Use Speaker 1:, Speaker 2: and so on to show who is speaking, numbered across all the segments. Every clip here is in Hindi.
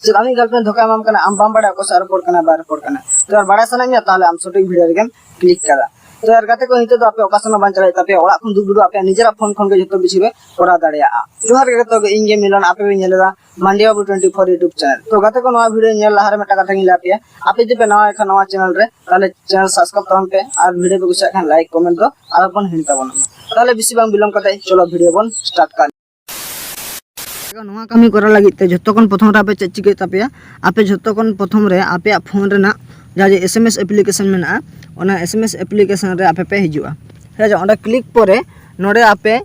Speaker 1: चल आमी गर्लफ्रेंड धोखा एमाम कना आम बाम बड़ा को सार रिपोर्ट कना बाय रिपोर्ट कना तो यार बड़ा सनाइया ताले आम सटीक वीडियो रे क्लिक करा तो यार गाते को हिते तो आपे ओकासन बान चला तापे ओड़ा खन दुदु आपे निजेरा फोन खन के जतो बिसिबे करा दाड़िया जोहार के तो इंगे मिलन आपे भी नेलेदा मांडिया बु 24 यूट्यूब चैनल तो गाते को नवा वीडियो नेल लहार में टाका थंगी लापिया आपे जे पे नवा एखन नवा चैनल रे ताले चैनल सब्सक्राइब तहन पे और वीडियो पे कुछ एखन लाइक कमेंट दो और अपन हिंता बना ताले बिसि बांग बिलम कते चलो वीडियो बन स्टार्ट कर नवा कमी करा लगी ते जतो कोन प्रथम रे आपे चिके तापिया आपे जतो कोन प्रथम रे आपे फोन रे ना जे एसएमएस एप्लीकेशन मेना ओना एसएमएस एप्लीकेशन रे आपे पे हिजुआ ठीक है ओंडा क्लिक परे नोडे आपे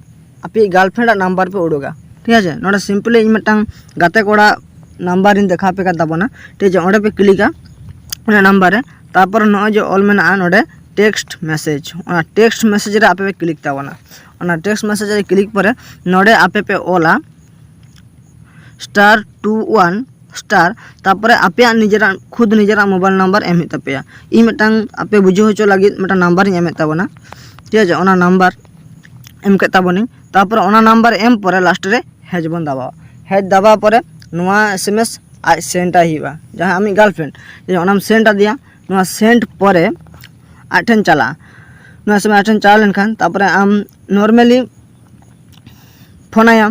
Speaker 1: गर्लफ्रेंड नंबर पे उडोगा ठीक है नोडे सिंपली इन मटांग गाते कोड़ा नंबर इन देखा पे का दबना ठीक है ओंडे पे क्लिका ओना नंबर रे तापर न जो ऑल मेना नोडे टेक्स्ट मैसेज ओना टेक्स्ट मैसेज रे आपे पे क्लिक तावना ओना टेक्स्ट मैसेज रे क्लिक परे नोडे आपे पे ओला *21* तापर आपे निजेरा खुद निजेरा मोबाइल नंबर एम तपेया इ मिटांग आपे बुझो होचो लगी मिटा नंबर एम ताबना ठीक है ओना नंबर एम के ताबनी तापर ओना नंबर एम परे लास्ट रे हेज बन दबा हेज दबा परे नोआ एसएमएस आ सेंड हिबा जहां आमी गर्लफ्रेंड जे ओनाम सेंड दिया नोआ सेंड परे आठन चला नोआ समय आठन चला लेनखान तापर आम नॉर्मली फोन आया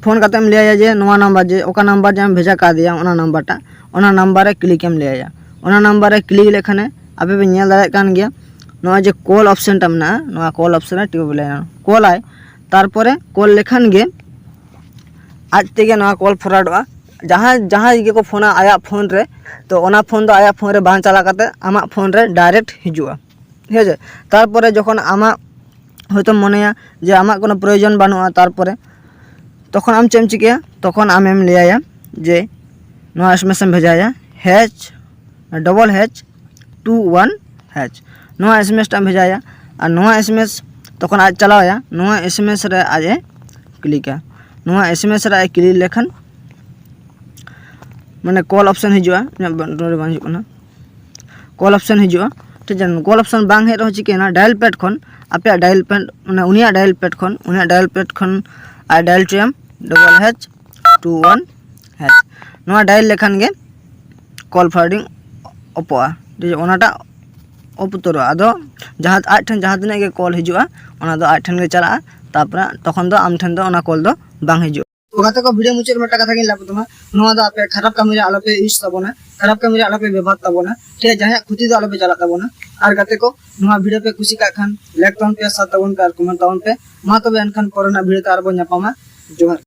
Speaker 1: फोन करते हम लिया जे नवा नंबर जे ओका नंबर जे हम भेजा का दिया ओना नंबरटा ओना नंबर रे क्लिक हम लिया ओना नंबर रे क्लिक लेखने आपे पे नेल दाड़े कान गया नवा जे कॉल ऑप्शन टा मना नवा कॉल ऑप्शन रे टिप ले कॉल आय तार परे कॉल लेखन गे आज तेगे नवा कॉल फॉरवर्डवा जहां जहां के को फोन आया फोन रे तो ओना फोन दो आया फोन रे बां चला करते आमा फोन रे डायरेक्ट हिजुआ ठीक है तार परे जखन आमा होयतो मनेया जे आमा कोनो प्रयोजन बानुआ तार परे तखन आम चेम चिकेया तखन आम एम लिया जे नवा एसएमएस भेजाया H21H नवा एसएमएस टाइम भेजाया और नवा एसएमएस तखन आज चलाया नवा एसएमएस रे आज क्लिका नवा एसएमएस रे क्लिक लेखन माने कॉल ऑप्शन हिजुआ कॉल ऑप्शन हिजुआ ठीक है कॉल ऑप्शन बांग हे रह चिकेना डायल पैड खन आपे डायल पैड माने उनिया डायल पैड खन आ डायल टू H21H नवा डायल लेखन गे कॉल फॉरवर्डिंग ओपा ठीक ओनाटा ओपतरो आदो जहां आज ठन जहां दिने गे कॉल हिजुआ ओना दो आज ठन गे चला तापर तखन दो आम ठन दो ओना कॉल दो बांग हिजु तो गाते को वीडियो मुचे में टाका थागिन लाप तुमा नवा दो आपे खराब कामी रे आलोपे यूज ताबोना खराब कामी रे आलोपे व्यवहार ताबोना ठीक है जहां खुती दो आलोपे चला ताबोना और गाते को नवा वीडियो पे खुशी का खान लाइक ताउन पे साथ ताउन पे कमेंट ताउन पे मा तो बे अनखान कोरोना वीडियो तार बो न्यापामा जोहार।